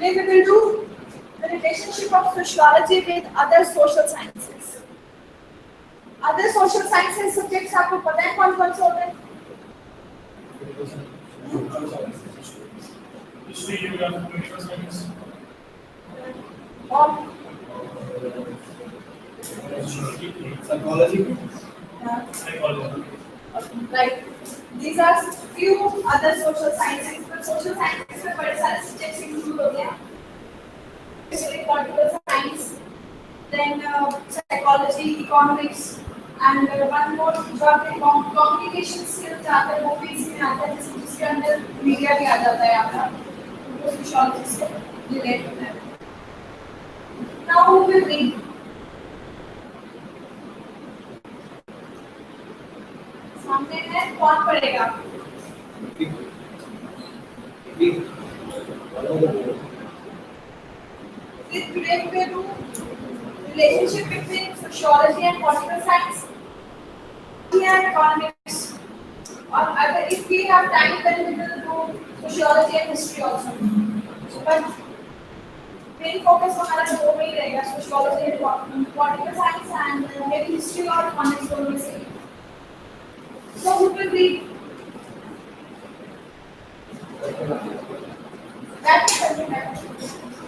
Today we will do the relationship of sociology with other social sciences. Other social sciences subjects आपको पता है कौन-कौन से होते हैं? History, geography, political science. और Psychology. Psychology. Right. These are few other social sciences. But social sciences में बड़े सारे subjects include होते हैं. Especially political science, then psychology, economics, and one more जो आपके communication skills आता है वो भी इसमें आता है जिसके अंदर media भी आ जाता है आपका वो sociology से relate होता है. Now who will read? सामने है कौन पढ़ेगा? Today we will do relationship between sociology and political science and economics. Or if we have time, then we will do sociology and history also. But main focus हमारा दो में ही रहेगा, sociology and political science and maybe history or economics दोनों में से. So who will read?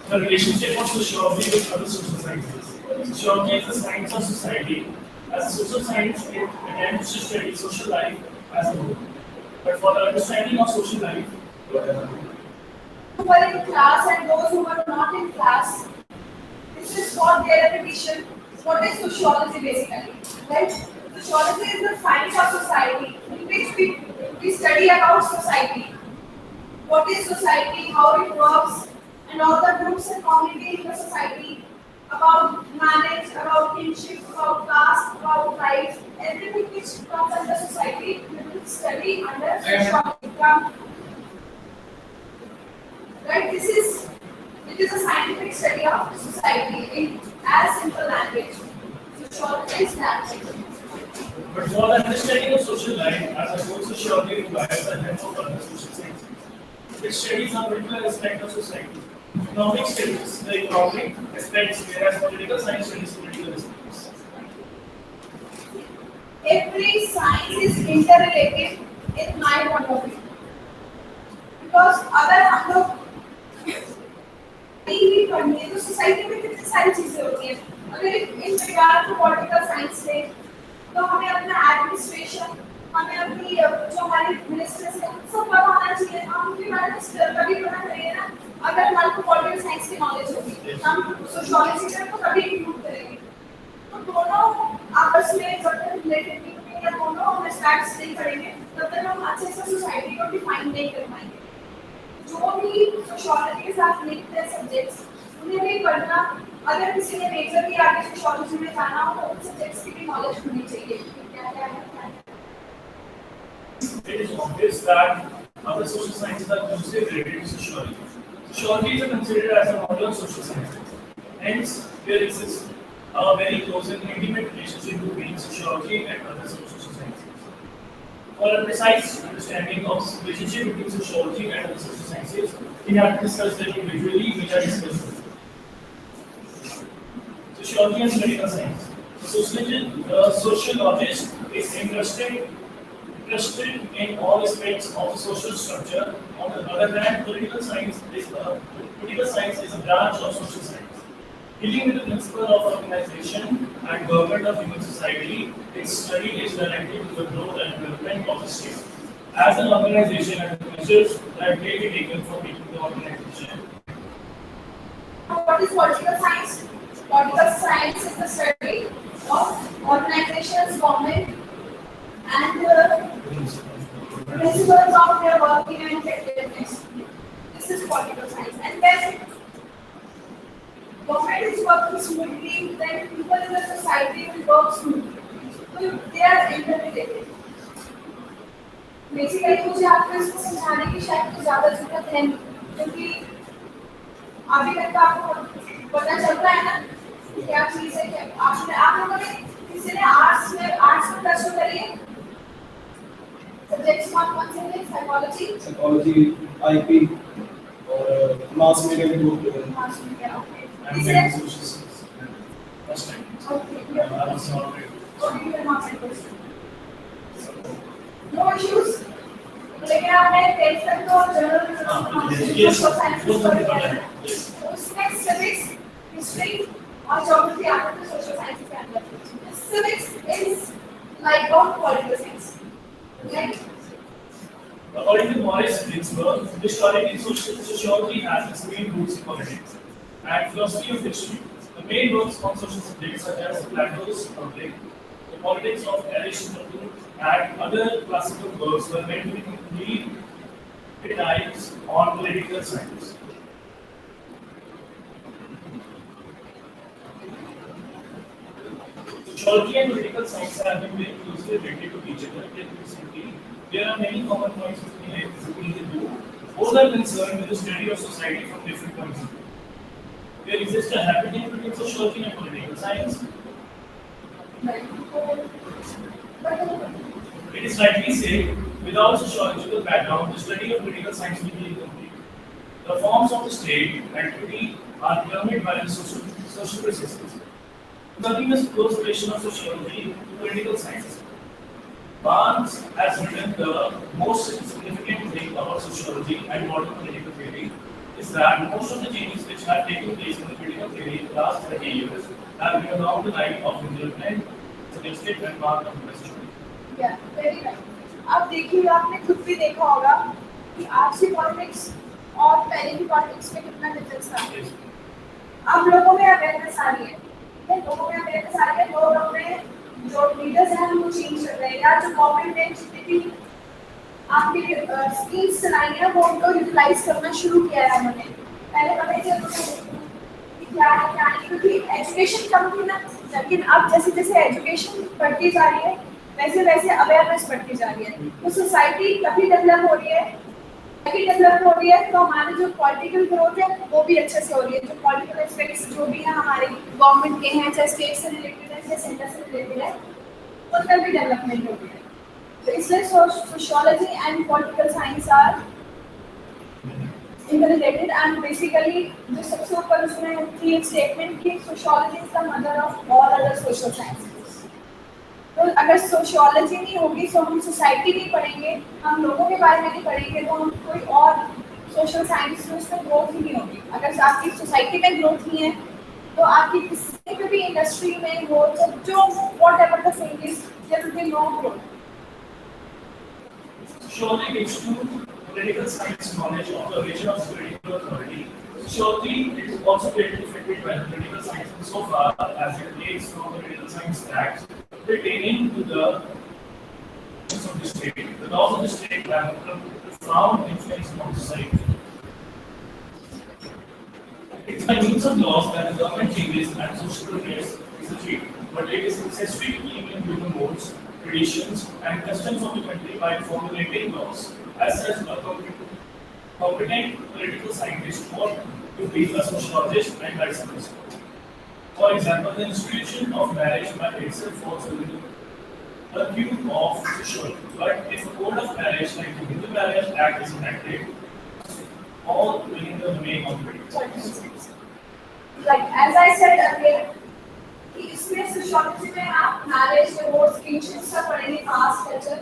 The relationship of sociology with other social sciences. Sociology is the science of society. As a social science, it attempts to study social life as a whole. But for the understanding of social life, who were in class and those who were not in class, this is for their repetition. What is sociology basically? Right? Sociology is the science of society in which we study about society. What is society, how it works, and all the groups and community in the society, about marriage, about kinship, about caste, about rights, everything which comes under society, we will study under sociology. Right? It is a scientific study of society in as simple language. Sociology is that. but for the understanding of social life as a whole, sociology requires the help of other social sciences. It studies a particular aspect of society. Economics studies the economic aspects, whereas political science studies political aspects. Every science is interrelated in my point of view. Because अगर हम लोग नहीं पढ़ेंगे तो society में कितनी सारी चीजें होती हैं. अगर in regard to political science में तो हमें अपना एडमिनिस्ट्रेशन, हमें अपनी जो हमारे मिनिस्टर्स हैं सब पता होना चाहिए. हम उनके बारे में कभी पता करेंगे ना अगर हमारे को पॉलिटिकल साइंस की नॉलेज होगी. हम सोशियोलॉजी में तो कभी इंक्लूड करेंगे. तो दोनों आपस में जब तक रिलेटेड नहीं होंगे या दोनों हम स्टैट्स नहीं करेंगे तब तक हम अच्छे से सोसाइटी को डिफाइन नहीं कर पाएंगे. जो भी सोशियोलॉजी के साथ लिंक्ड है सब्जेक्ट्स उन्हें भी पढ़ना. अगर किसी ने मेजर भी आगे सोशियोलॉजी में जाना हो तो उन सब्जेक्ट्स की भी नॉलेज होनी चाहिए. क्या है? It is obvious that other social sciences are closely related to sociology. Sociology is considered as a modern social science. Hence, there exists a very close and intimate relationship between sociology and other social sciences. For a precise understanding of this relationship between sociology and other social sciences, we have to discuss them individually, which are discussed. Sociology and political science. The sociologist is interested in all aspects of the social structure. On the other hand, political science is a branch of social science. Dealing with the principle of organization and government of human society, its study is related to the growth and development of the state. As an organization and the measures that may be taken for making the organization. What is political science? Political science is the study of organizations, government, and principles of their working and effectiveness. This is political science. And when government is working smoothly, then people in the society will work smoothly. So they are interrelated. Basically, मुझे आपको इसको समझाने की शायद कुछ ज़्यादा जरूरत है क्योंकि अभी तक तो आपको पता चल रहा है ना क्या चीज़ है. क्या आप लोगों ने किसी ने आर्ट्स में प्लस टू करी है? सब्जेक्ट्स कौन से हैं? साइकोलॉजी, IP और mass media and Mass media, okay. and Is then it? social science. First time. Okay. I was not ready. Okay, you are not supposed to. No issues. लेकिन आपने tenth तक तो general Yes. Social science Yes. पढ़ा है ना, Yes. तो उसमें civics, history और ज्योग्राफी आते हैं सोशल साइंस के अंदर. Civics is like not political science, right? According to Morris Ginsburg, historically sociology has its main roots in politics and philosophy of history. The main works on social subjects such as Plato's Republic, the politics of Aristotle, and other classical works were meant to be treatises on political science. Sociology and political science have been very closely related to each other. Yet recently, there are many common points between the two. Both are concerned with the study of society from different points of view. There exists a happening between sociology and political science. It is rightly said, without sociological background, the study of political science will be incomplete. The forms of the state and activity are determined by the social processes. Nothing is close relation of sociology to political science. Barnes has written the most significant thing about sociology and modern political theory is that most of the changes which have taken place in the political theory in the last 30 years have been along the line of development, suggested and marked of question. Yeah, very right. अब देखिए आपने खुद भी देखा होगा कि आज की पॉलिटिक्स और पहले की पॉलिटिक्स में कितना डिफरेंस था. अब लोगों में अवेयरनेस आ रही है. लोगों में अवेयरनेस आ रही है. लोग अपने जो लीडर्स हैं उनको चेंज कर रहे हैं या जो गवर्नमेंट ने जितनी भी आपके स्कीम्स चलाई हैं वो उनको यूटिलाइज करना शुरू किया है हमने. पहले पता ही कि क्या है क्योंकि एजुकेशन कम थी ना, लेकिन अब जैसे जैसे एजुकेशन बढ़ती जा रही है वैसे वैसे अवेयरनेस बढ़ती जा रही है. तो सोसाइटी तभी डेवलप हो रही है, तो हमारे जो पॉलिटिकल ग्रोथ है वो भी अच्छे से हो रही है. जो पॉलिटिकल एस्पेक्ट्स जो भी है हमारे गवर्नमेंट के हैं, चाहे स्टेट से रिलेटेड है चाहे सेंटर से रिलेटेड है, उनका भी डेवलपमेंट हो रही है. तो इसलिए sociology and political science are interrelated and basically जो सबसे ऊपर उसमें थी एक स्टेटमेंट कि sociology is the mother of all other social sciences. तो अगर सोशियोलॉजी नहीं होगी तो हम सोसाइटी नहीं पढ़ेंगे, हम लोगों के बारे में नहीं पढ़ेंगे, तो हम कोई और सोशल साइंस में उसमें ग्रोथ ही नहीं होगी. अगर आपकी सोसाइटी में ग्रोथ नहीं है तो आपकी किसी भी इंडस्ट्री में ग्रोथ जो whatever the thing is there will be no growth. Sociology gives to political science knowledge of the origin of political authority. Sociology is also greatly affected by the political science insofar as it takes from the political science facts pertaining to the of the state. The laws of the state have a profound influence on society. It's by means of laws that the government changes and social progress is achieved, but it is necessary to keep in human modes, traditions, and customs of the country by formulating laws. As such, a competent political scientist ought to be a sociologist and vice versa. For example, the institution of marriage by itself falls within the purview of sociology. But if a code of marriage like the Hindu Marriage Act is enacted, all within the domain of political science. Like as I said earlier, कि इसमें sociology में आप marriage, divorce, kingship सब पढ़ेंगे, cast, culture,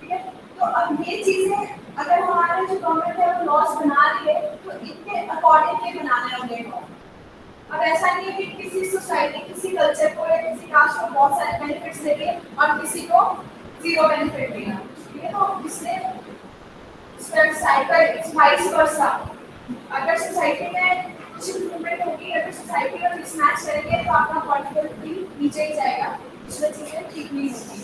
ठीक है. तो अब ये चीजें अगर हमारे जो गवर्नमेंट है वो लॉज बना रही है तो इनके अकॉर्डिंगली बनाने होंगे. अब ऐसा नहीं है कि किसी सोसाइटी, किसी कल्चर को या किसी कास्ट को बहुत सारे बेनिफिट्स देंगे और किसी को जीरो बेनिफिट देगा. ठीक है, तो इसलिए साइकिल वाइस वर्सा. अगर सोसाइटी में कुछ इम्प्रूवमेंट होगी, अगर सोसाइटी में मिसमैच करेंगे तो आपका पॉलिटिकल भी नीचे ही जाएगा, इसलिए चीजें ठीक नहीं होगी.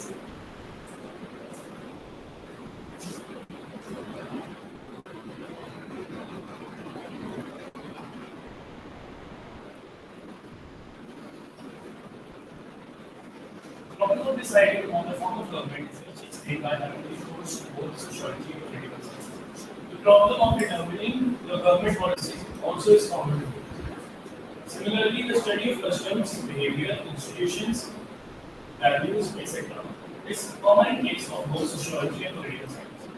The problem of deciding on the form of government is each state by having recourse to both sociology and political science. The problem of determining the government policy also is common. Similarly, the study of customs, behavior, institutions, values, etc. is common in case of both sociology and political science.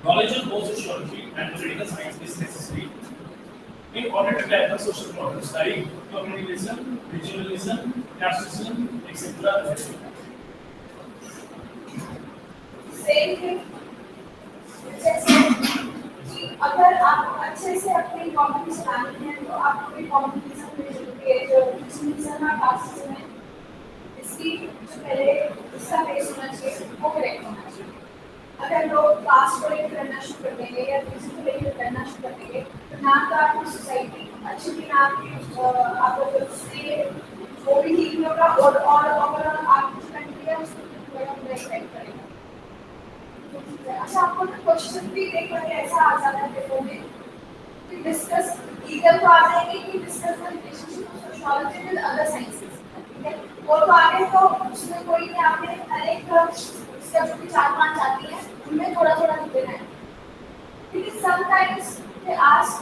Knowledge of both sociology and political science is necessary. in order to tackle social problems like communalism, regionalism, casteism, etc. Same thing जैसे कि अगर आप अच्छे से अपनी community चलानी है तो आपको भी कम्युनिटी के जो regionalism है कास्टिज्म है इसकी जो पहले इसका बेस होना चाहिए वो करेक्ट होना चाहिए। अगर लोग कास्ट को लेकर करना शुरू कर देंगे या किसी को लेकर करना शुरू कर देंगे तो ना तो आपकी सोसाइटी अच्छी थी ना आपको उससे वो भी ठीक नहीं होगा और ओवरऑल आपकी कंट्री है उसको थोड़ा थोड़ा इफेक्ट करेगा। अच्छा आपको क्वेश्चन भी एक बार ऐसा आ जाता है पेपर में कि डिस्कस ईगल को आ जाएंगे कि discuss the relationship of sociology with other sciences, ठीक है। वो तो आगे तो उसमें कोई नहीं आपने हर एक इसका जो भी 4-5 आती है उनमें थोड़ा थोड़ा लिखना है क्योंकि समटाइम्स दे आस्क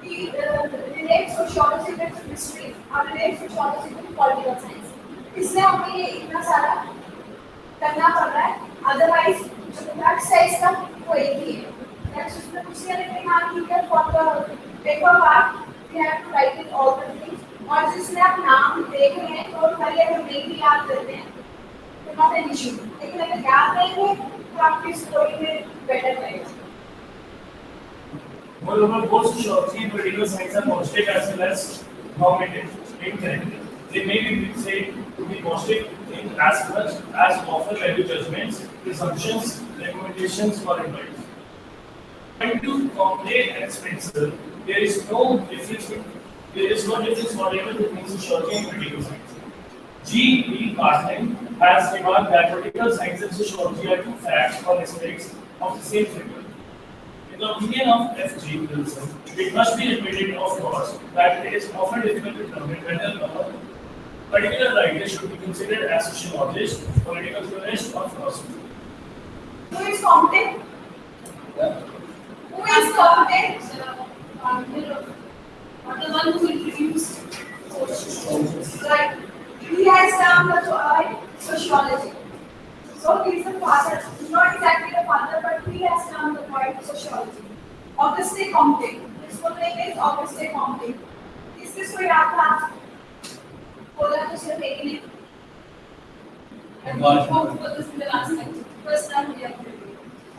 कि रिलेट सोशियोलॉजी विद हिस्ट्री और relate sociology with political science, इसलिए हमें ये इतना सारा करना पड़ रहा है। अदरवाइज जो टेक्स्ट है इसका वो एक ही है। टेक्स्ट उसमें कुछ नहीं है लेकिन हाँ ठीक है for the paper part we have to write it all the things और जिसमें आप नाम देख रहे हैं तो पहले अगर नहीं भी याद करते हैं तो नॉट एन इशू, लेकिन अगर याद रहेंगे तो आपकी स्टोरी में बेटर रहेगा। Moreover, both sociology and political science are positive as well as normative in character. They may be said to be positive in as much as offer value judgments, presumptions, recommendations, or advice. According to Comley and Spencer, there is no difference whatever between sociology and political science. G. B. Carlin has remarked that political science and sociology are two facts or aspects of the same figure. In the opinion of F. G. Wilson, it must be admitted, of course, that it is often difficult to determine whether a particular writer should be considered as sociologist, political theorist, or philosopher. Who is competent? Who is competent? Or the one who introduced sociology. Right. He has done the sociology. So he is the father, not exactly the father, but he has done the point sociology. Auguste Comte. His full name is Auguste Comte. Is this कोई याद था? बोला तो सिर्फ एक ही नहीं. And we spoke about this in the last lecture. First time we have to do.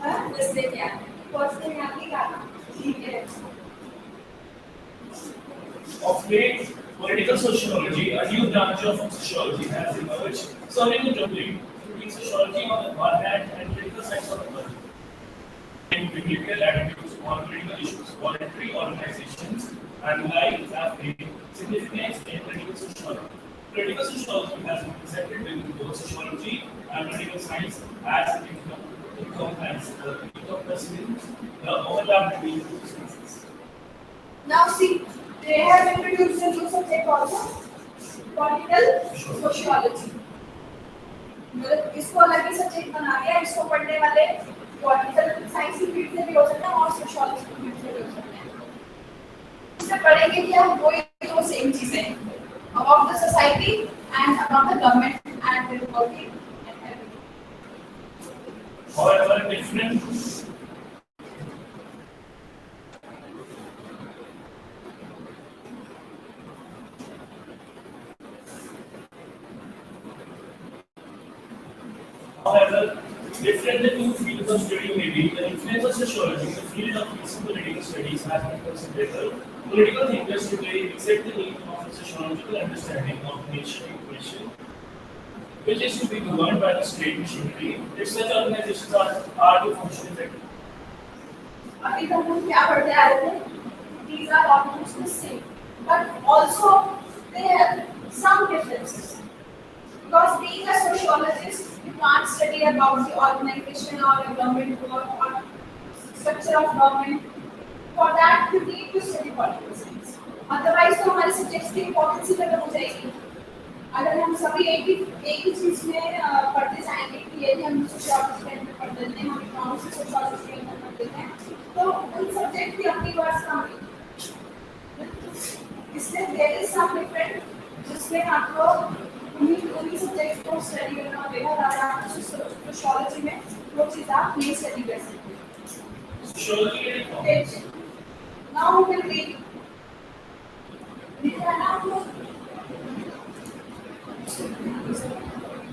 हाँ? First day क्या? First day यहाँ की क्या था? ठीक है. Of late, political sociology, a new branch of sociology, has emerged, serving a double between sociology on the one hand and political science on the other. In behavioral attitudes on political issues, voluntary organizations and life have gained significance in political sociology. Political sociology has been presented within both sociology and political science as encompasses the overlap between the two sciences. Now see, they have introduced a new subject also, political sociology. मतलब इसको अलग ही subject बना दिया, इसको पढ़ने वाले political science की field से भी हो सकते हैं और सोशियोलॉजी की फील्ड से भी हो सकते हैं। इससे पढ़ेंगे कि हम वही दो सेम चीजें about the society and about the government and the politics and everything. However, different the two fields of study may be, the influence of sociology in the field of recent political studies has been considerable. Political thinkers today accept the need of a sociological understanding of the nation in question, which is to be governed by the state machinery if such organizations are to function effectively. अभी तक हम क्या पढ़ते आ रहे थे? These are almost the same, but also they have some differences. Because being a sociologist, you can't study about the organization or the government work or structure of government. For that, you need to study political science. Otherwise, तो हमारे subjects की importance ही खत्म हो जाएगी. अगर हम सभी एक ही चीज में पढ़ते जाएंगे कि ये भी हम sociology के अंदर पढ़ लेते हैं, हम economics से sociology के अंदर पढ़ लेते हैं, तो उन subject की अपनी वर्ड्स कम है. इसलिए there is some difference जिसमें आपको उन्हीं सब्जेक्ट्स को स्टडी करना पड़ेगा ताकि आप सोशियोलॉजी में वो चीज़ आप नहीं स्टडी कर सकते। Sociology Now we will read. लिखा है ना आप लोग?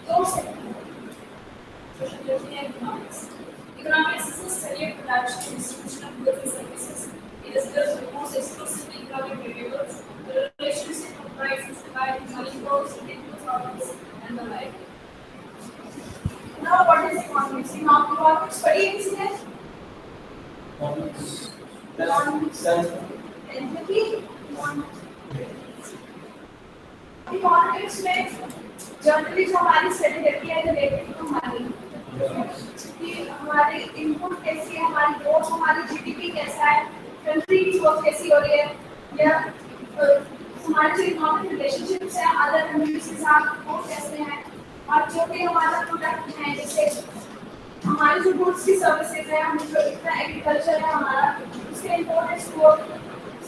दो से economics. Economics is the study of production and distribution of goods and services. It is deals with most exclusively economic variables, the relationship of price and supply, selling goods, input outputs, and the like. Now, what is economics? Economics study किसने? Economics. Entity. Economics में generally जो हमारी study रहती है related to money कि हमारी input कैसी है, हमारी ग्रोथ, हमारी जीडीपी कैसा है, कंट्री की ग्रोथ कैसी हो रही है, या हमारे जो इकोनॉमिक रिलेशनशिप्स हैं अदर कंट्रीज के साथ वो कैसे हैं, और जो भी हमारा प्रोडक्ट है जैसे हमारी जो गुड्स की सर्विसेज है, हम जो इतना एग्रीकल्चर है हमारा, उसके इम्पोर्ट एक्सपोर्ट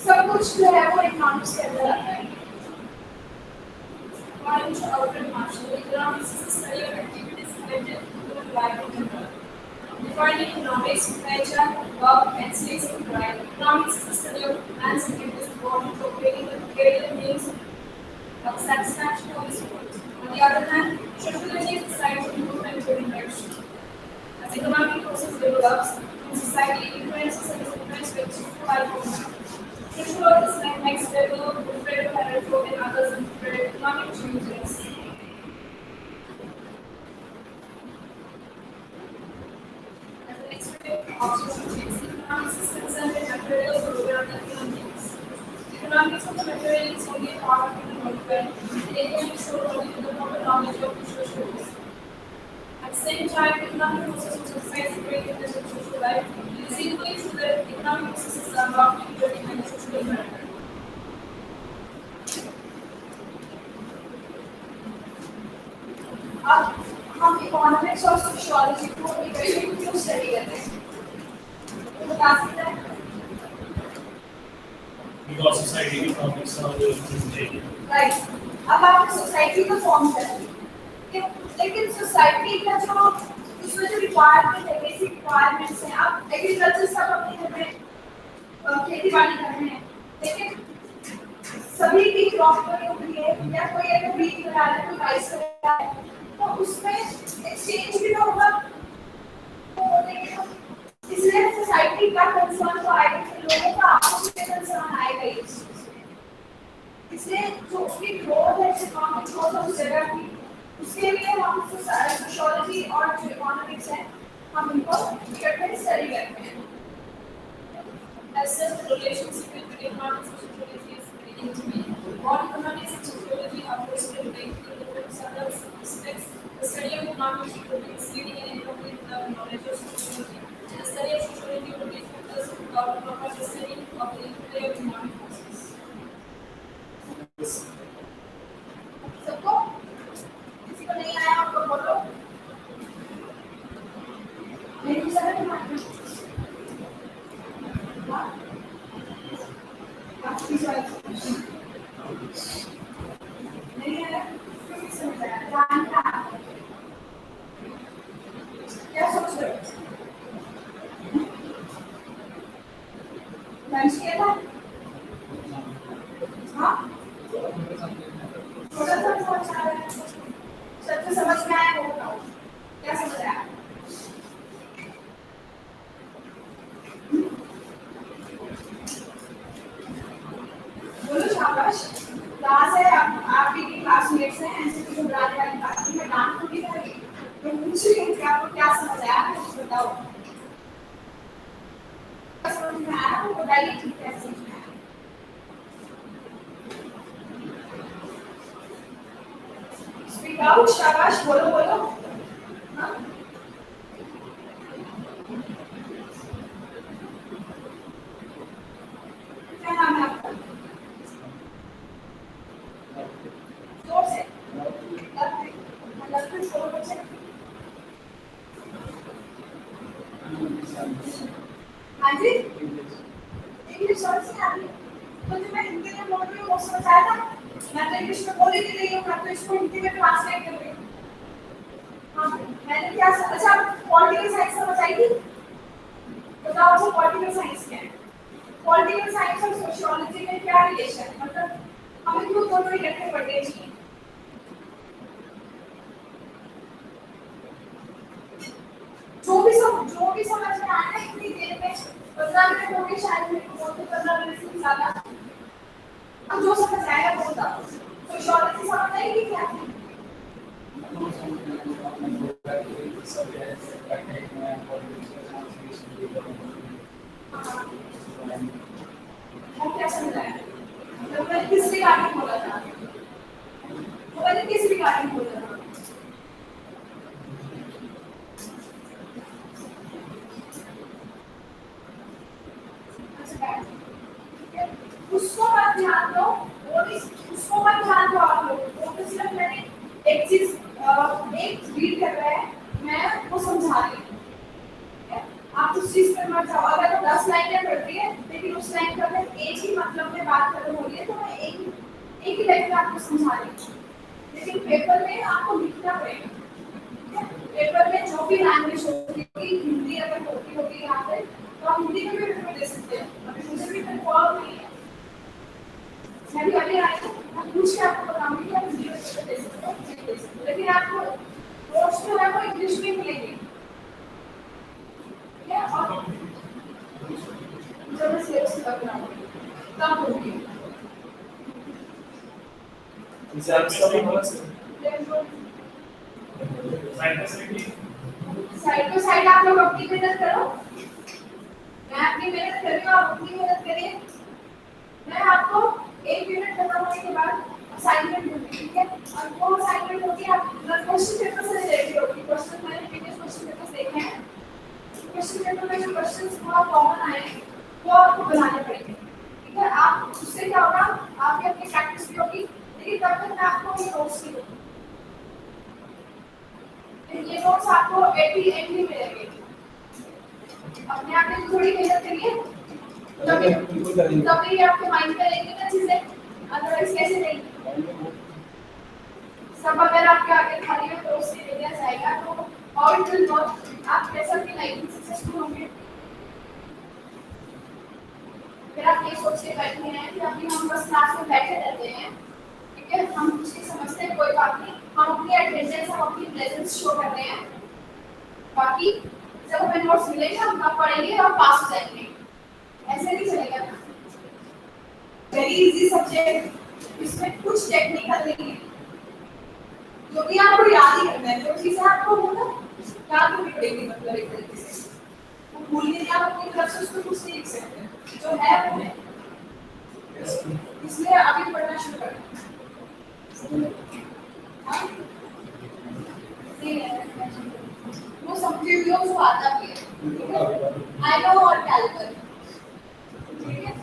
सब कुछ जो है वो इकोनॉमिक्स के अंदर आता है. According to Albert Marshall, economics is the study of activities related to life and control. Defining economics, nature, work, and states of life. Economics is the study of man's activities involved in operating the material means of satisfaction of his wants. On the other hand, sociology is the science of movement and interaction. As economic process develops in society, influences and influence with life of man. Sociology is like next level, different paradigm and others in economic changes. As an expert of sociology, economics is concerned with material program and economics. Economics of the material is only a part of the development. The economics show only the proper knowledge of the social. At the same time, economic process of society is great in the social life. It is equally true that economic processes are not included in the social environment. अब हम economics और sociology को equation क्यों study करते हैं? तो बता सकते हैं? Because society economics are related. Right. अब आपने सोसाइटी को फॉर्म कर दिया, लेकिन सोसाइटी का जो उसमें जो रिक्वायरमेंट है, बेसिक रिक्वायरमेंट्स हैं, आप एग्रीकल्चर सब अपने घर में खेती बाड़ी कर रहे हैं, लेकिन सभी की क्रॉप पर उग रही है या कोई अगर बीज लगा रहा है, कोई राइस लगा रहा है, तो उसमें एक्सचेंज भी होगा. इसलिए सोसाइटी का कंसर्न तो आएगा, लोगों का आपस में कंसर्न आएगा ही. इसलिए जो उसकी ग्रोथ है, इकोनॉमिक ग्रोथ उस जगह की, उसके लिए हम सोशियोलॉजी और जो इकोनॉमिक्स है हम इनको इकट्ठे स्टडी करते हैं. As such, the relationship between economics and sociology is very intimate. What economics and sociology are closely related to different aspects. The study of economics would be misleading and incomplete without knowledge of sociology. And the study of sociology would be fruitless without proper understanding of the interplay of economic forces. सबको किसी को नहीं आया आपको बोलो. नहीं समझ में आया. आपकी चॉइस नहीं आया, क्यों समझ आया? जानता क्या सोच रहे हो? लंच किया था? हाँ, थोड़ा सा समझ आ रहा है. सबको समझ में आया वो बताओ, क्या समझ आया? बोलो शाबाश. क्लास है, आप भी की क्लासमेट्स हैं, ऐसे कुछ बुलाने वाली बात नहीं. मैं डांट तो नहीं करूँगी, मैं पूछ रही हूँ कि आपको क्या समझ आया, कुछ बताओ. समझ में आया तो बताइए ठीक है. समझ में आया? Speak out. शाबाश, बोलो बोलो. हाँ, क्या नाम है आपका? जोर से. लफ्ज़ बोलो बच्चे. हाँ जी, इंग्लिश समझ में आ रही है. तो जो मैं हिंदी में बोल रही हूँ वो समझ आया था. मैं तो इंग्लिश में बोल ही नहीं रही हूँ, मैं तो इसको हिंदी में ट्रांसलेट कर रही हूँ. हाँ, मैंने क्या अच्छा पॉलिटिकल साइंस समझ आई थी? बताओ मुझे पॉलिटिकल साइंस क्या है? पॉलिटिकल साइंस और सोशियोलॉजी में क्या रिलेशन, मतलब हमें क्यों दोनों इकट्ठे पढ़ने चाहिए? जो भी समझ में आया इतनी देर में 15 मिनट हो गए शायद, मेरे को 15 मिनट से ज्यादा। अब जो समझ आएगा वो बताओ। सोशियोलॉजी समझ आएगी क्या? वो क्या समझाया? मतलब मैंने किस रिगार्डिंग बोला था? वो मैंने किस रिगार्डिंग बोला था? उसको मत ध्यान दो, और उसको मत ध्यान दो आप लोग। वो तो सिर्फ मैंने एक चीज एक रीड कर रहा है, मैं वो समझा रही हूँ, ठीक है? आप उस चीज पर मत जाओ। अगर वो 10 लाइनें पढ़ रही है लेकिन उस लाइन का अगर एक ही मतलब में बात खत्म हो रही है तो मैं एक ही लाइन में आपको समझा रही हूँ। लेकिन पेपर में आपको लिखना पड़ेगा, ठीक है? पेपर में जो भी लैंग्वेज होगी, हिंदी अगर होगी यहाँ पे, तो आप हिंदी में भी पेपर दे सकते हैं। अभी मुझे भी कंफर्म नहीं है, मैं भी अभी आई हूँ, मैं पूछ के आपको बताऊंगी कि आप हिंदी में पेपर दे सकते हो, नहीं दे सकते हो। लेकिन आपको नोट्स जो है वो इंग्लिश में मिलेंगे, ठीक है? और जब मैं सिलेबस कर रहा हूँ तब होगी। साइड टू साइड आप लोग अपनी मेहनत करो, मैं अपनी मेहनत कर रही हूँ, आप अपनी मेहनत करिए। मैं आपको 1 मिनट खत्म होने के बाद असाइनमेंट दूंगी, ठीक है? और वो असाइनमेंट होगी, आप क्वेश्चन पेपर से रिलेटेड होगी। क्वेश्चन मैंने प्रीवियस क्वेश्चन पेपर देखे हैं, क्वेश्चन पेपर में जो क्वेश्चंस बहुत कॉमन आए हैं वो आपको बनाने पड़ेंगे, ठीक है? आप उससे क्या होगा, आपकी अपनी प्रैक्टिस भी होगी, लेकिन तब तक मैं आपको ये नोट्स भी दूंगी। ये नोट्स आपको एंड में मिलेंगे। अपने आप में थोड़ी मेहनत करिए, तभी आपके माइंड में रहेंगी ना चीजें, अदरवाइज कैसे रहेंगी? सब अगर आपके आगे खाली है तो उससे ले लिया जाएगा, तो और इट विल नॉट, आप कैसे अपनी लाइफ में सक्सेसफुल होंगे? फिर आप ये सोच के बैठे हैं कि अभी हम बस क्लास में बैठे रहते हैं, ठीक है? हम कुछ नहीं समझते हैं, कोई बात नहीं, हम अपनी अटेंडेंस, हम अपनी प्रेजेंस शो कर रहे हैं, बाकी जब हमें नोट्स मिलेंगे हम तब पढ़ेंगे और पास हो जाएंगे। ऐसे नहीं चलेगा ना। वेरी इजी सब्जेक्ट, इसमें कुछ टेक्निकल नहीं है, जो भी आपको याद ही करना है, जो चीजें आपको मतलब याद करनी पड़ेगी, मतलब एक तरीके से वो भूलने की आप अपनी तरफ से उसको कुछ नहीं लिख सकते, जो है वो है। इसलिए अभी पढ़ना शुरू करें। वो समझे हुए हो, वो आता भी है, आई नो और कैलकुलस, ठीक है?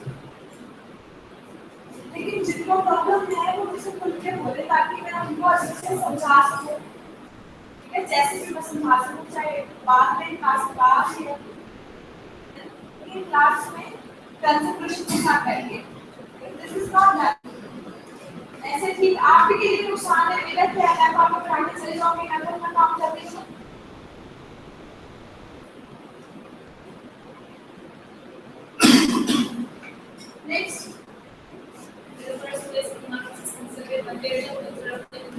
लेकिन जिनको प्रॉब्लम है वो मुझसे खुल के बोले ताकि मैं उनको अच्छे से समझा सकूं, ठीक है? जैसे भी मैं समझा सकूं, चाहे बाद में क्लास या क्लास में कंसंट्रेशन के साथ करिए। दिस इज नॉट दैट ऐसे ठीक आपके लिए नुकसान है, मेरा क्या है, आप आपको पढ़ाने चले जाओगे, मैं अपना काम कर रही हूँ। Next the first place economics is considered a very conservative.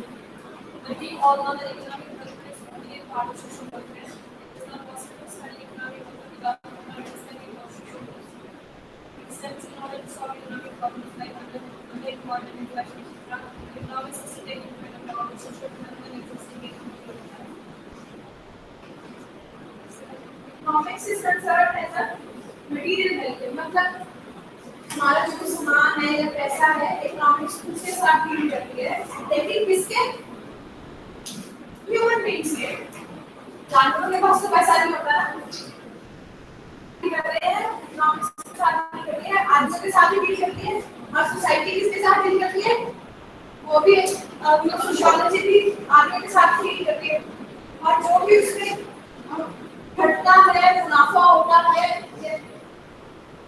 But we all know that economic development is only a part of social progress. It is not possible to study economic development without understanding of social growth. It stems in order to solve economic problems like underemployment, inflation, etc. Economics is to take into account all the social phenomena existing in the world. Economics is concerned as a material health, मतलब हमारा जो सामान है या पैसा है, economics उसके साथ डील करती है, लेकिन किसके? ह्यूमन बीइंग्स के। जानवरों के पास तो पैसा नहीं होता ना, कर रहे हैं इकोनॉमिक्स के साथ डील करती है, आदमियों के साथ भी डील करती है, और सोसाइटी किसके साथ डील करती है? वो भी सोशियोलॉजी भी आदमियों के साथ डील करती है, और जो भी उसमें घटता है, मुनाफा होता है,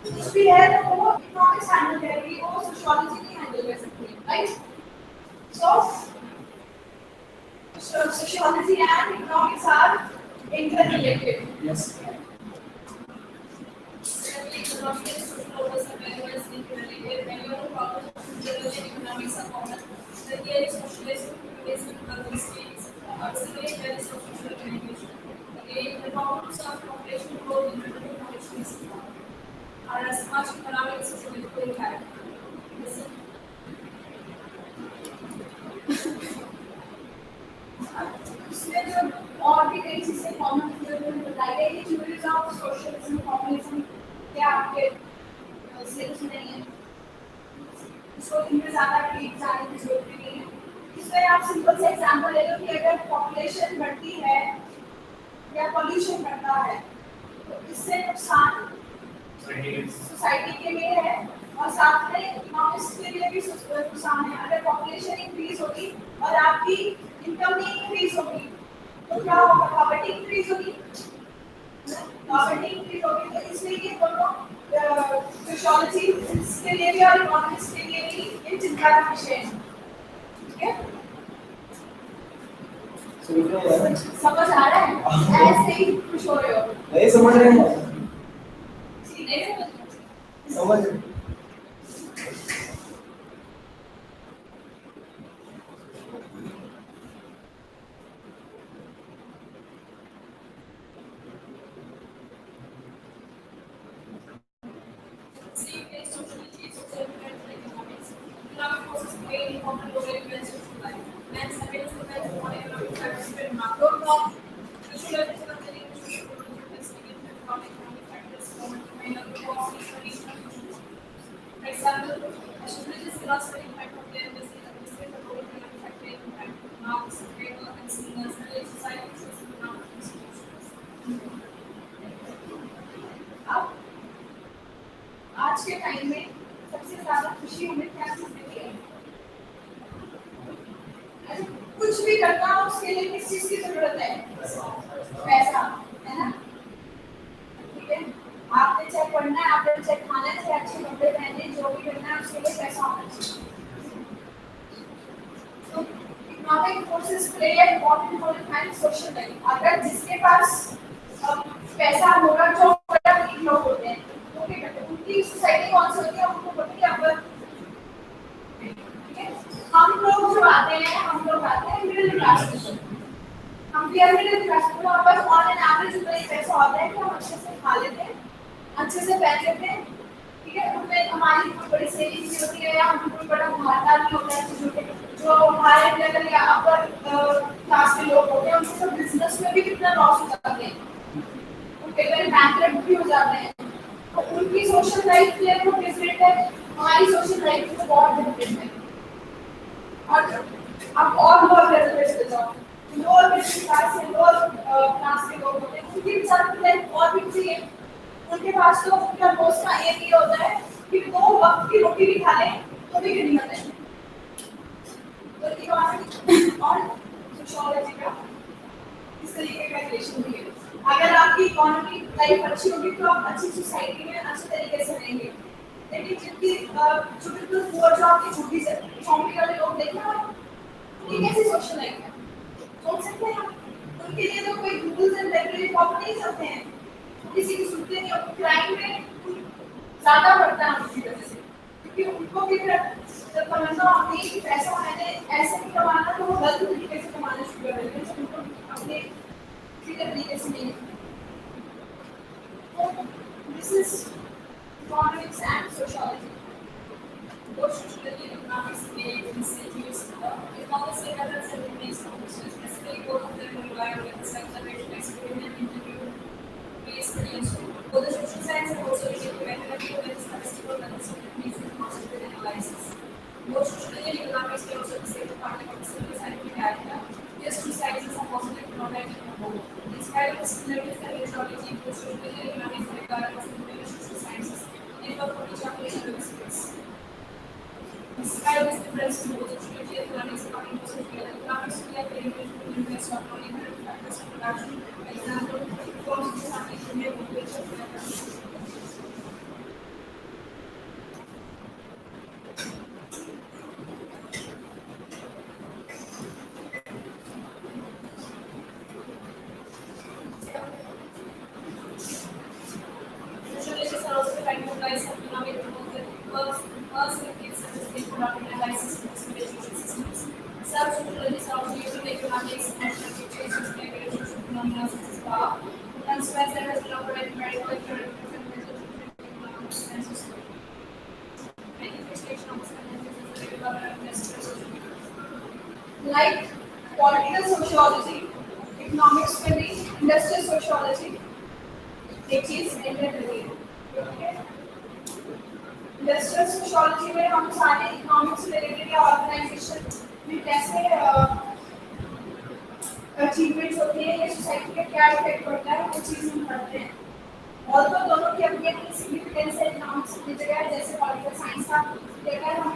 कुछ भी है तो वो इकोनॉमिक्स हैंडल करेगी, वो सोशियोलॉजी नहीं हैंडल कर सकती, right? So sociology and economics are interrelated. Yes. very socialized, basic urban states, accelerate very social communication. Again, the problems of population growth and population is are as much economic as political character. Listen. इसमें जो और भी कई चीजें common बताई गई कि theories of socialism communism क्या आपके सिलेबस में नहीं है इसको इनमें ज़्यादा डीप जाने की जरूरत नहीं है इसमें आप सिंपल से एग्जांपल ले लो कि अगर पॉपुलेशन बढ़ती है या पॉल्यूशन बढ़ता है तो इससे नुकसान सोसाइटी के लिए है और साथ में इकोनॉमिक्स के लिए भी नुकसान है अगर पॉपुलेशन इंक्रीज होगी और आपकी इनकम नहीं इंक्रीज होगी तो क्या होगा पॉवर्टी इंक्रीज होगी पॉवर्टी इंक्रीज होगी तो इसलिए ये दोनों सोशियोलॉजी के लिए भी और इकोनॉमिक्स के लिए भी ये चिंता का विषय है ठीक है समझ आ रहा है ऐसे ही खुश हो रहे हो नहीं समझ रहे हैं नहीं समझ आज के टाइम में सबसे ज्यादा खुशी हमें क्या चीज देती है कुछ भी करना हो उसके लिए किस चीज की जरूरत है पैसा है ना ठीक है आपने चाहे पढ़ना है आपने चाहे खाना है चाहे अच्छे कपड़े पहनने जो भी करना है उसके लिए पैसा होना चाहिए तो economic forces play a important role in social life अगर जिसके पास पैसा होगा जो बड़ा गरीब लोग होते हैं उनकी सोसाइटी कौन सी होती है उनको बोलती है अपर हम लोग जो आते हैं मिडिल क्लास से हम भी मिडिल क्लास में हमारे पास ऑन एन एवरेज इतना ही पैसा होता है कि हम अच्छे से खा लेते हैं अच्छे से पहन लेते हैं ठीक है उनमें हमारी कोई बड़ी सेविंग नहीं होती है या हम कोई बड़ा घाटा नहीं होता है चीज़ों के जो हायर लेवल या अपर क्लास के लोग होते हैं उनके सब बिजनेस में भी कितना लॉस हो जाते हैं उनके कई बैंकरप्ट भी हो जाते हैं तो उनकी सोशल लाइफ जो है वो डिफरेंट है हमारी सोशल लाइफ तो बहुत डिफरेंट है और अब और लोअर लेवल पे चले जाओ लोअर मिडिल क्लास से लोअर क्लास के लोग होते हैं उनके साथ लाइफ और भी चाहिए उनके पास तो उनका रोज का एम ये होता है कि 2 वक्त की रोटी भी खा लें तो भी गरीब है तो इकोनॉमिक और सोशियोलॉजी का इस तरीके का रिलेशन भी है अगर आपकी इकोनॉमी लाइफ अच्छी होगी तो आप अच्छी सोसाइटी में अच्छे तरीके से रहेंगे लेकिन जिनकी जो बिल्कुल पुअर जो आपकी छोटी से झोंपड़ी वाले लोग देखें आप उनकी कैसी सोशल लाइफ है सोच सकते हैं आप उनके लिए तो कोई रूल्स एंड रेगुलेटरी फॉलो नहीं चलते हैं किसी की सुनते नहीं और क्राइम में ज़्यादा बढ़ता है उनकी वजह से क्योंकि उनको भी जब तमन्ना होती है कि पैसा मैंने ऐसे नहीं कमाना तो वो गलत तरीके से कमाना शुरू कर देते हैं उनको अपने सीधे तरीके से नहीं तो this is economics and sociology both sociology and economics create institutes economics and other certificates specifically both of them rely on observation experiment interview case studies both the social science and also mathematical and statistical methods of techniques and quantitative analysis both sociology and economics can also be said to part of the scientific area these two sciences are positive economic and both in spite of the similarities and sociology both sociology and economics regard as social sciences and for each application of space. Despite this difference in both sociology and economics, according to social economics, we are very much to invest on only factors of production. For example, forms of something to make population factors. Sociologists are also trying to apply some economic rules that because circuits such as economic analysis to social systems. case and fluctuations in evolution phenomena such as power, consequence that has elaborated medical economics and social manifestation of circumstances as a regular and industrial social. Like political sociology, economic studies, industrial sociology, which is interrelated. Okay? Industrial sociology में हम सारे economics से related या organisation में कैसे achievements होती हैं या सोसाइटी पे क्या इफेक्ट पड़ता है वो चीज़ हम पढ़ते हैं और तो दोनों की अपनी अपनी सिग्निफिकेंस है इकोनॉमिक्स की जगह जैसे पॉलिटिकल साइंस का लेकर हम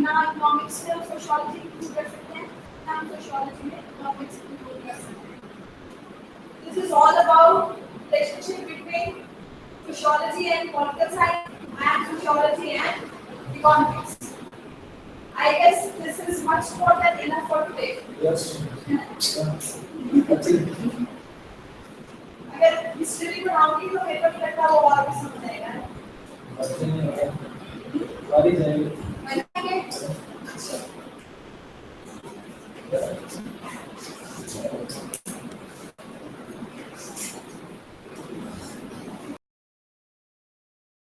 ना इकोनॉमिक्स में सोशियोलॉजी इंक्लूड कर सकते हैं ना हम सोशियोलॉजी में इकोनॉमिक्स इंक्लूड कर सकते हैं this is all about relationship between sociology and political science and sociology and economics. I guess this is much more than enough for today. Yes. अगर हिस्ट्री पढ़ाऊंगी तो मेरे को नहीं लगता वो और भी समझ आएगा। जाएंगे।